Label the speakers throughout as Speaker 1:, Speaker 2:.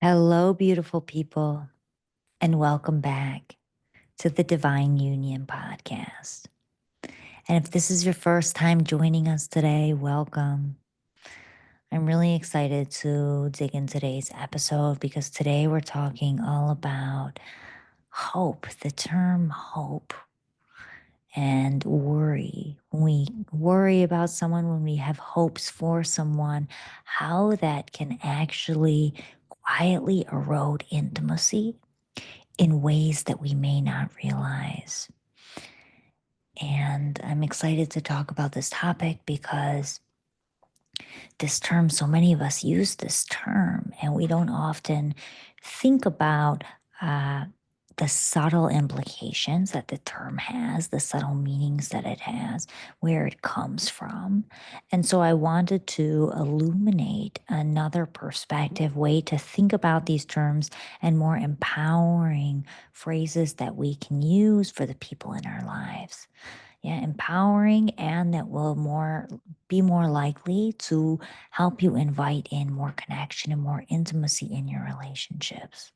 Speaker 1: Hello, beautiful people, and welcome back to the Divine Union podcast. And if this is your first time joining us today, welcome. I'm really excited to dig in today's episode because today we're talking all about hope, the term hope, and worry. When we worry about someone, when we have hopes for someone, how that can actually quietly erode intimacy in ways that we may not realize. And I'm excited to talk about this topic because this term, so many of us use this term, and we don't often think about uh, the subtle implications that the term has, the subtle meanings that it has, where it comes from. And so I wanted to illuminate another perspective, way to think about these terms and more empowering phrases that we can use for the people in our lives. Yeah, empowering, and that will be more likely to help you invite in more connection and more intimacy in your relationships.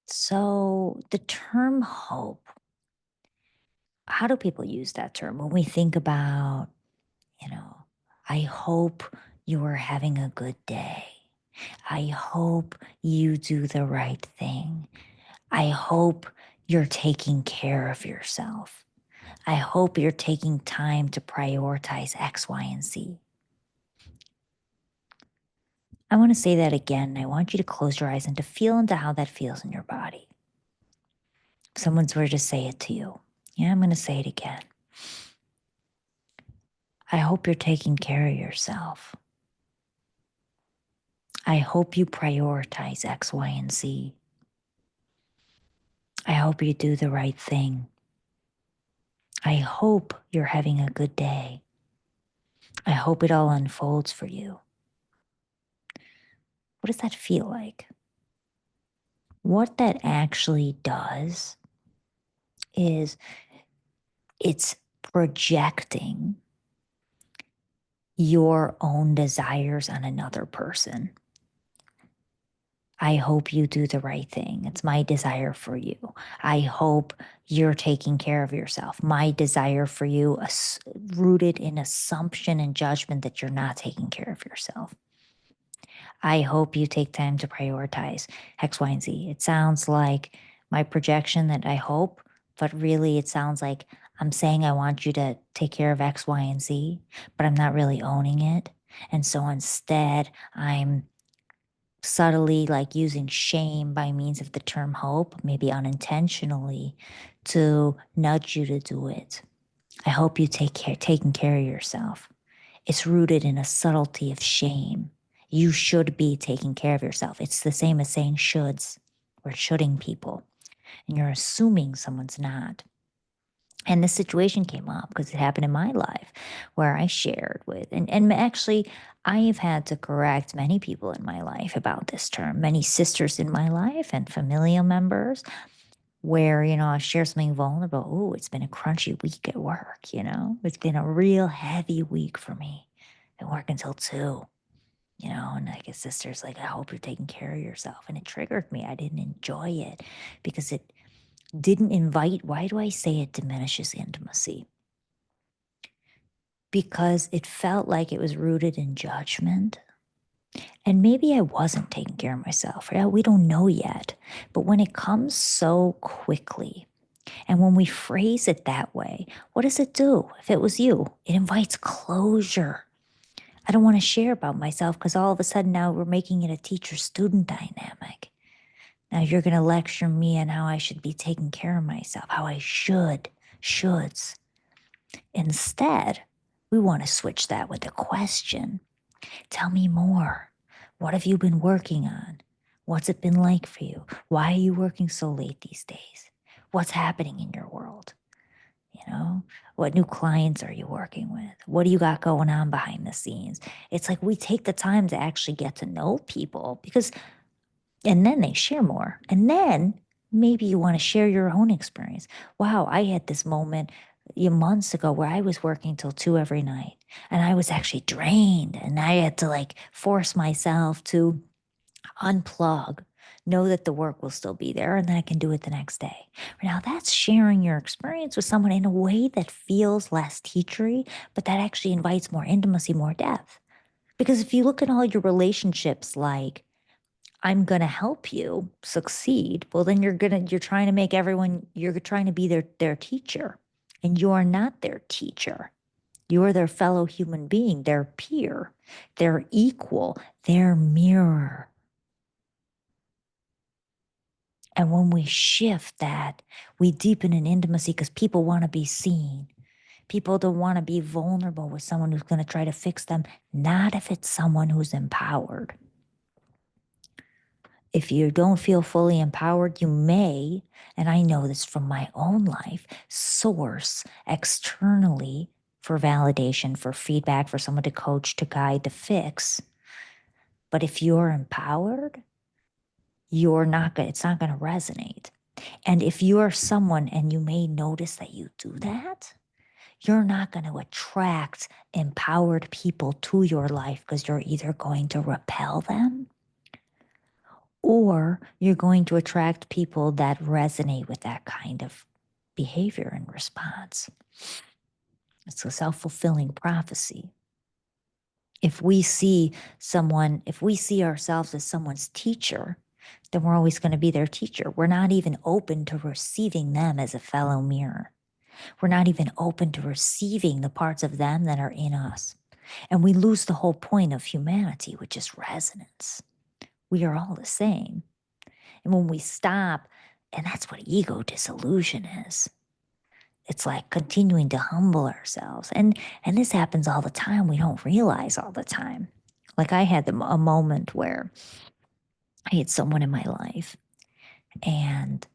Speaker 1: So the term hope, how do people use that term when we think about, you know, I hope you are having a good day. I hope you do the right thing. I hope you're taking care of yourself. I hope you're taking time to prioritize X, Y, and Z. I want to say that again. I want you to close your eyes and to feel into how that feels in your body. If someone's were to say it to you, yeah, I'm going to say it again. I hope you're taking care of yourself. I hope you prioritize X, Y, and Z. I hope you do the right thing. I hope you're having a good day. I hope it all unfolds for you. What does that feel like? What that actually does is it's projecting your own desires on another person. I hope you do the right thing. It's my desire for you. I hope you're taking care of yourself. My desire for you, rooted in assumption and judgment that you're not taking care of yourself. I hope you take time to prioritize X, Y, and Z. It sounds like my projection that I hope, but really it sounds like I'm saying I want you to take care of X, Y, and Z, but I'm not really owning it. And so instead, I'm subtly like using shame by means of the term hope, maybe unintentionally, to nudge you to do it. I hope you taking care of yourself. It's rooted in a subtlety of shame. You should be taking care of yourself. It's the same as saying shoulds or shoulding people. And you're assuming someone's not. And this situation came up because it happened in my life where I shared with, and actually, I've had to correct many people in my life about this term, many sisters in my life and familial members where, I share something vulnerable. Oh, it's been a crunchy week at work, it's been a real heavy week for me. I work until 2, and like a sister's like, I hope you're taking care of yourself. And it triggered me. I didn't enjoy it because it didn't invite, why do I say it diminishes intimacy? Because it felt like it was rooted in judgment. And maybe I wasn't taking care of myself. Yeah, we don't know yet. But when it comes so quickly, and when we phrase it that way, what does it do? If it was you, it invites closure. I don't want to share about myself because all of a sudden now we're making it a teacher-student dynamic. Now you're going to lecture me on how I should be taking care of myself, how I shoulds. Instead, we want to switch that with a question. Tell me more. What have you been working on? What's it been like for you? Why are you working so late these days? What's happening in your world? What new clients are you working with? What do you got going on behind the scenes? It's like we take the time to actually get to know people and then they share more. And then maybe you want to share your own experience. Wow, I had this moment, months ago where I was working till 2 every night and I was actually drained and I had to like force myself to unplug, know that the work will still be there and then I can do it the next day. Now that's sharing your experience with someone in a way that feels less teachery, but that actually invites more intimacy, more depth. Because if you look at all your relationships like, I'm going to help you succeed, well, then you're trying to make everyone, you're trying to be their teacher. And you're not their teacher. You're their fellow human being, their peer, their equal, their mirror. And when we shift that, we deepen in intimacy because people want to be seen. People don't want to be vulnerable with someone who's going to try to fix them, not if it's someone who's empowered. If you don't feel fully empowered, you may, and I know this from my own life, source externally for validation, for feedback, for someone to coach, to guide, to fix. But if you're empowered, it's not going to resonate. And if you're someone and you may notice that you do that, you're not going to attract empowered people to your life because you're either going to repel them or you're going to attract people that resonate with that kind of behavior and response. It's a self-fulfilling prophecy. If we see ourselves as someone's teacher, then we're always going to be their teacher. We're not even open to receiving them as a fellow mirror. We're not even open to receiving the parts of them that are in us. And we lose the whole point of humanity, which is resonance. We are all the same. And when we stop, and that's what ego disillusion is. It's like continuing to humble ourselves. And this happens all the time. We don't realize all the time. Like I had a moment where I had someone in my life and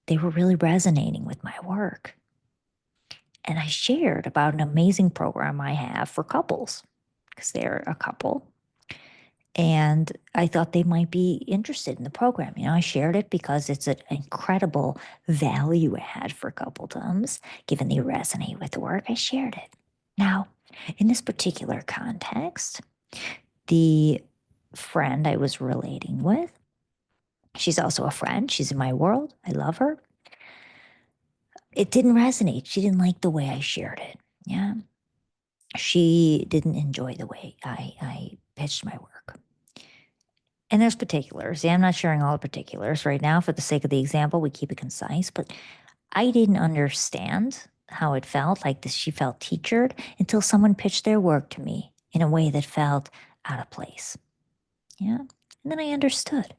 Speaker 1: they were really resonating with my work. And I shared about an amazing program I have for couples because they're a couple. And I thought they might be interested in the program. I shared it because it's an incredible value add for coupledoms, given they resonate with the work. I shared it. Now, in this particular context, the friend I was relating with, she's also a friend. She's in my world. I love her. It didn't resonate. She didn't like the way I shared it. Yeah. She didn't enjoy the way I pitched my work. And there's particulars. Yeah, I'm not sharing all the particulars right now for the sake of the example. We keep it concise, but I didn't understand how it felt, like this, she felt teachered until someone pitched their work to me in a way that felt out of place. Yeah. And then I understood.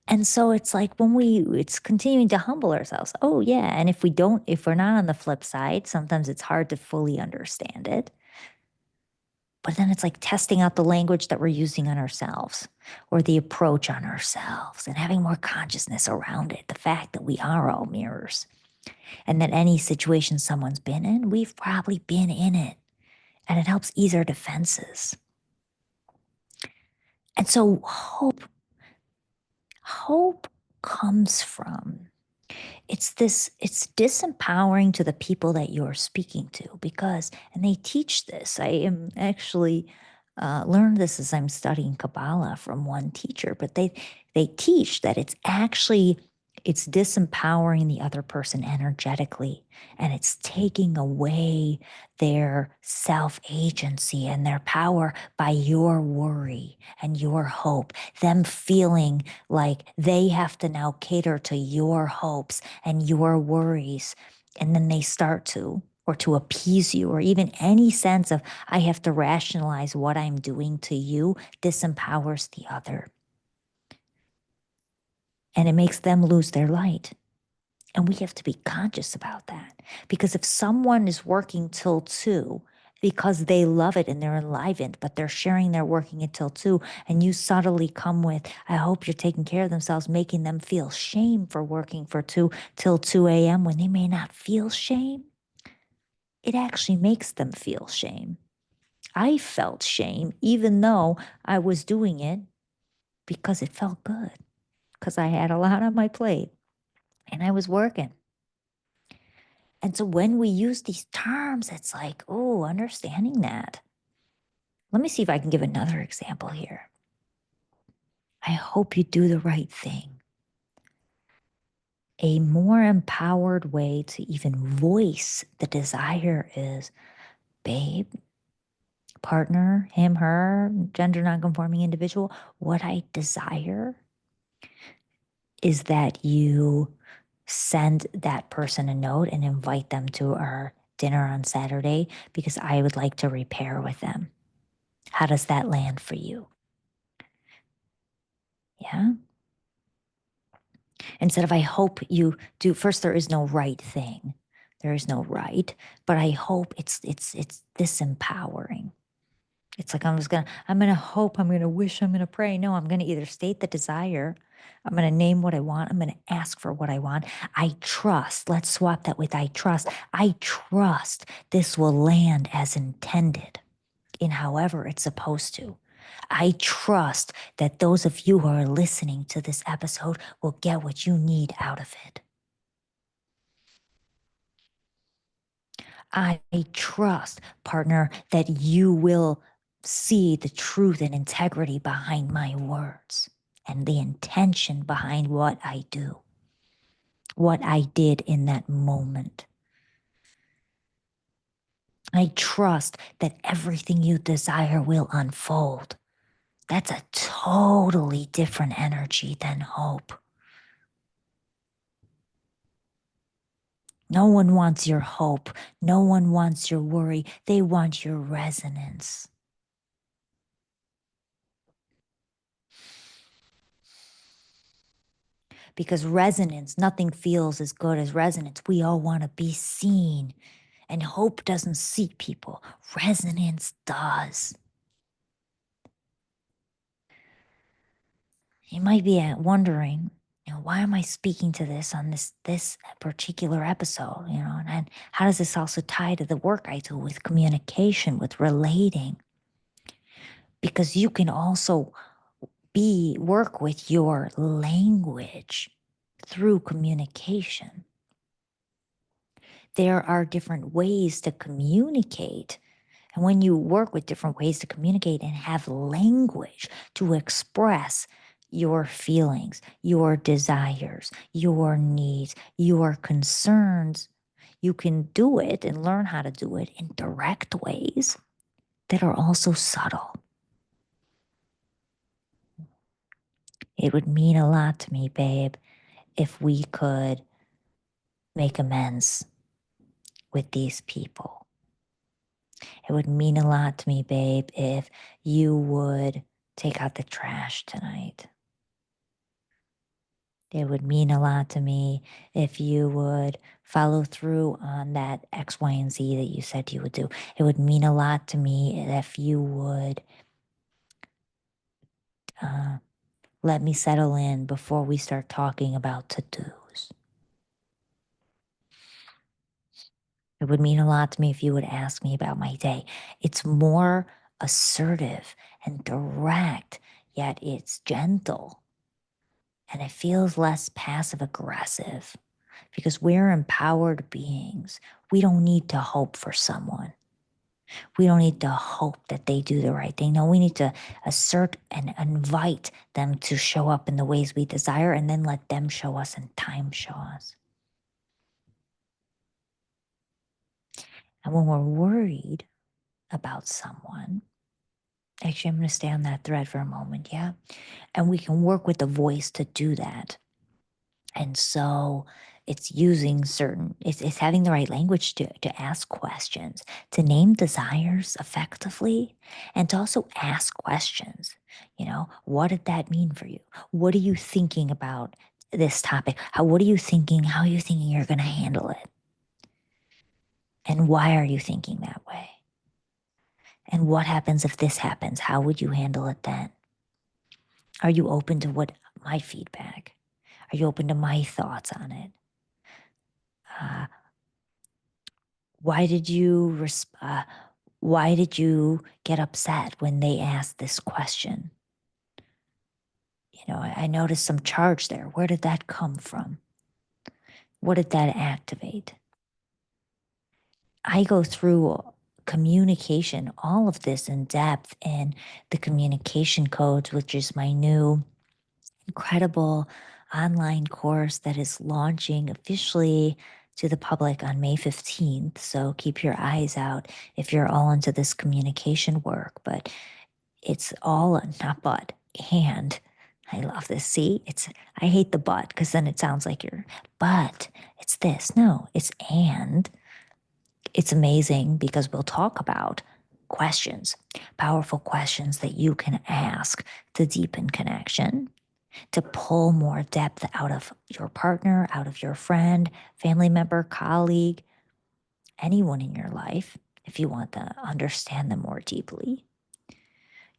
Speaker 1: And so it's like it's continuing to humble ourselves. Oh yeah. And if we're not on the flip side, sometimes it's hard to fully understand it. But then it's like testing out the language that we're using on ourselves or the approach on ourselves and having more consciousness around it. The fact that we are all mirrors and that any situation someone's been in, we've probably been in it. And it helps ease our defenses. And so hope comes from it's disempowering to the people that you're speaking to because, and they teach this. I am actually learned this as I'm studying Kabbalah from one teacher, but they teach that it's disempowering the other person energetically, and it's taking away their self-agency and their power by your worry and your hope, them feeling like they have to now cater to your hopes and your worries. And then they start to, or to appease you, or even any sense of, I have to rationalize what I'm doing to you, disempowers the other. And it makes them lose their light. And we have to be conscious about that. Because if someone is working till 2 because they love it and they're enlivened, but they're sharing their working until 2, and you subtly come with, I hope you're taking care of themselves, making them feel shame for working for 2 till 2 a.m. when they may not feel shame, it actually makes them feel shame. I felt shame even though I was doing it because it felt good, because I had a lot on my plate and I was working. And so when we use these terms, it's like, oh, understanding that. Let me see if I can give another example here. I hope you do the right thing. A more empowered way to even voice the desire is, babe, partner, him, her, gender nonconforming individual, what I desire is that you send that person a note and invite them to our dinner on Saturday because I would like to repair with them. How does that land for you? Yeah. Instead of, I hope you do, first, there is no right thing. There is no right, but I hope it's disempowering. It's like I'm gonna hope, I'm gonna wish, I'm gonna pray. No, I'm gonna either state the desire, I'm gonna name what I want, I'm gonna ask for what I want. I trust, let's swap that with I trust. I trust this will land as intended in however it's supposed to. I trust that those of you who are listening to this episode will get what you need out of it. I trust, partner, that you will see the truth and integrity behind my words and the intention behind what I do, what I did in that moment. I trust that everything you desire will unfold. That's a totally different energy than hope. No one wants your hope. No one wants your worry. They want your resonance. Because resonance, nothing feels as good as resonance. We all want to be seen. And hope doesn't seek people. Resonance does. You might be wondering, why am I speaking to this on this particular episode? And how does this also tie to the work I do with communication, with relating? Because you can also work with your language through communication. There are different ways to communicate. And when you work with different ways to communicate and have language to express your feelings, your desires, your needs, your concerns, you can do it and learn how to do it in direct ways that are also subtle. It would mean a lot to me, babe, if we could make amends with these people. It would mean a lot to me, babe, if you would take out the trash tonight. It would mean a lot to me if you would follow through on that X, Y, and Z that you said you would do. It would mean a lot to me if you would let me settle in before we start talking about to-dos. It would mean a lot to me if you would ask me about my day. It's more assertive and direct, yet it's gentle. And it feels less passive aggressive because we're empowered beings. We don't need to hope for someone. We don't need to hope that they do the right thing. No, we need to assert and invite them to show up in the ways we desire and then let them show us and time show us. And when we're worried about someone, actually, I'm going to stay on that thread for a moment, yeah? And we can work with the voice to do that. And so it's using it's having the right language to ask questions, to name desires effectively, and to also ask questions. What did that mean for you? What are you thinking about this topic? What are you thinking? How are you thinking you're going to handle it? And why are you thinking that way? And what happens if this happens? How would you handle it then? Are you open to my feedback? Are you open to my thoughts on it? Why did you why did you get upset when they asked this question? I noticed some charge there. Where did that come from? What did that activate? I go through communication, all of this in depth in the communication codes, which is my new incredible online course that is launching officially to the public on May 15th. So keep your eyes out if you're all into this communication work. But it's all, not but, and I love this. See, I hate the but because then it sounds like but it's this. No, it's and. It's amazing because we'll talk about questions, powerful questions that you can ask to deepen connection, to pull more depth out of your partner, out of your friend, family member, colleague, anyone in your life, if you want to understand them more deeply.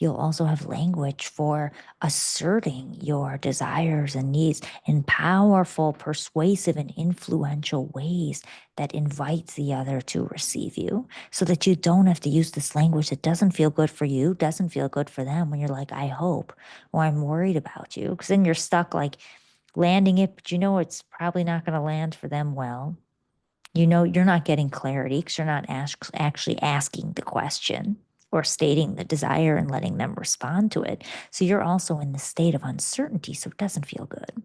Speaker 1: You'll also have language for asserting your desires and needs in powerful, persuasive, and influential ways that invites the other to receive you so that you don't have to use this language that doesn't feel good for you, doesn't feel good for them when you're like, I hope, or I'm worried about you. Because then you're stuck like landing it, but you know it's probably not going to land for them well. You know, you're not getting clarity because you're not actually asking the question or stating the desire and letting them respond to it. So you're also in the state of uncertainty, so it doesn't feel good.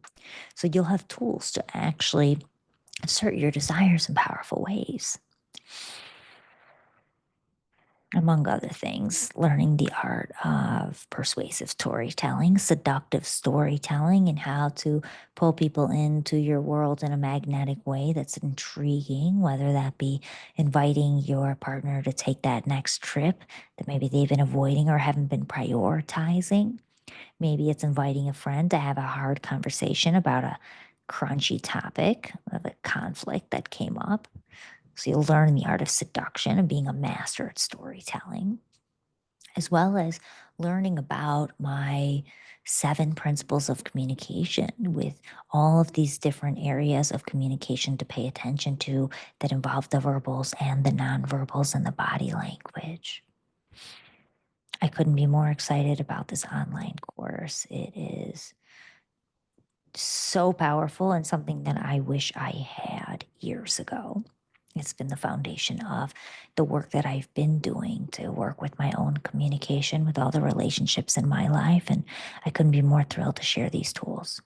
Speaker 1: So you'll have tools to actually assert your desires in powerful ways. Among other things, learning the art of persuasive storytelling, seductive storytelling, and how to pull people into your world in a magnetic way that's intriguing, whether that be inviting your partner to take that next trip that maybe they've been avoiding or haven't been prioritizing. Maybe it's inviting a friend to have a hard conversation about a crunchy topic of a conflict that came up. So you'll learn the art of seduction and being a master at storytelling, as well as learning about my 7 principles of communication with all of these different areas of communication to pay attention to that involve the verbals and the nonverbals and the body language. I couldn't be more excited about this online course. It is so powerful and something that I wish I had years ago. It's been the foundation of the work that I've been doing to work with my own communication with all the relationships in my life. And I couldn't be more thrilled to share these tools.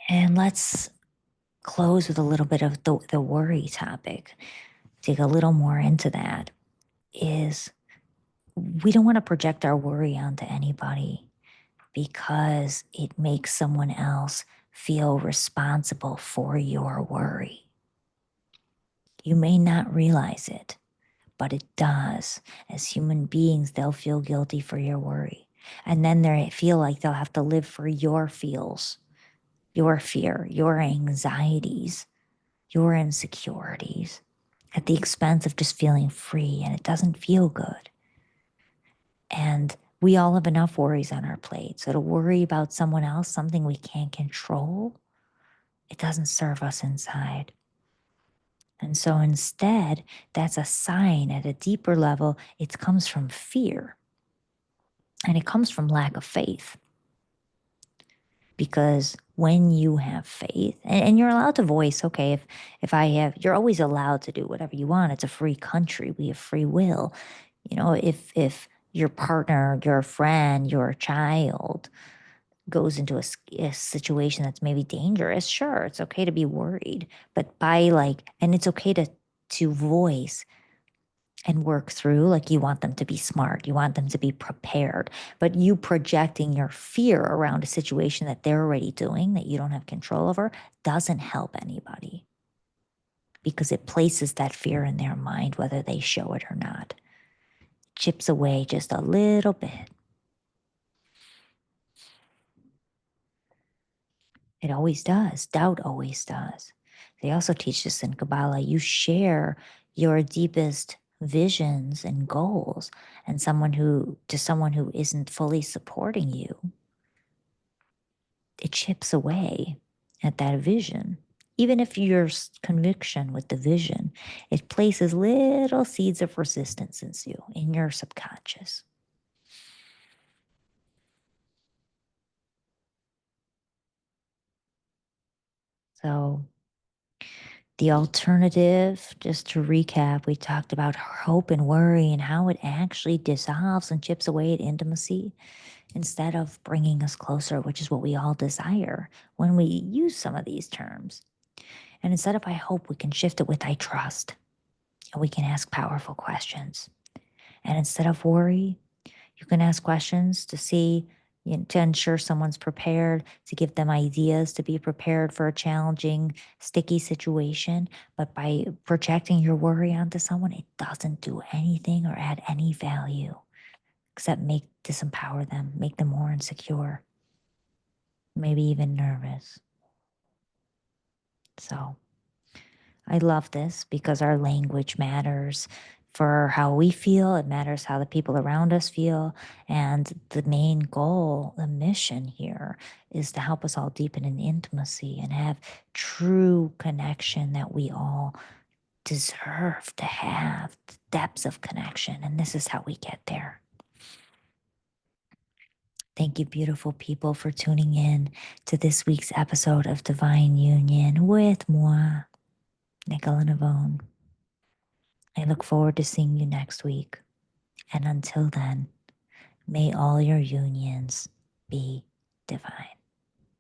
Speaker 1: And let's close with a little bit of the worry topic. Dig a little more into that is we don't want to project our worry onto anybody because it makes someone else feel responsible for your worry. You may not realize it, but it does. As human beings, they'll feel guilty for your worry. And then they feel like they'll have to live for your feels, your fear, your anxieties, your insecurities at the expense of just feeling free. And it doesn't feel good. And we all have enough worries on our plate. So to worry about someone else, something we can't control, it doesn't serve us inside. And so instead, that's a sign at a deeper level. It comes from fear and it comes from lack of faith. Because when you have faith, and you're allowed to voice, okay, if I have, you're always allowed to do whatever you want. It's a free country. We have free will. You know, if your partner, your friend, your child goes into a situation that's maybe dangerous, sure, it's okay to be worried. But and it's okay to voice and work through, like you want them to be smart, you want them to be prepared, but you projecting your fear around a situation that they're already doing that you don't have control over doesn't help anybody because it places that fear in their mind, whether they show it or not. Chips away just a little bit. It always does. Doubt always does. They also teach this in Kabbalah. You share your deepest visions and goals and someone who isn't fully supporting you, it chips away at that vision. Even if your conviction with the vision, it places little seeds of resistance in your subconscious. So The alternative, just to recap, we talked about hope and worry and how it actually dissolves and chips away at intimacy instead of bringing us closer, which is what we all desire when we use some of these terms. And instead of I hope, we can shift it with I trust, and we can ask powerful questions. And instead of worry, you can ask questions to see, to ensure someone's prepared, to give them ideas to be prepared for a challenging, sticky situation. But by projecting your worry onto someone, it doesn't do anything or add any value except disempower them, make them more insecure, maybe even nervous. So I love this because our language matters for how we feel. It matters how the people around us feel. And the main goal, the mission here is to help us all deepen in intimacy and have true connection that we all deserve to have, the depths of connection. And this is how we get there. Thank you, beautiful people, for tuning in to this week's episode of Divine Union with moi, Nicola Navon. I look forward to seeing you next week. And until then, may all your unions be divine.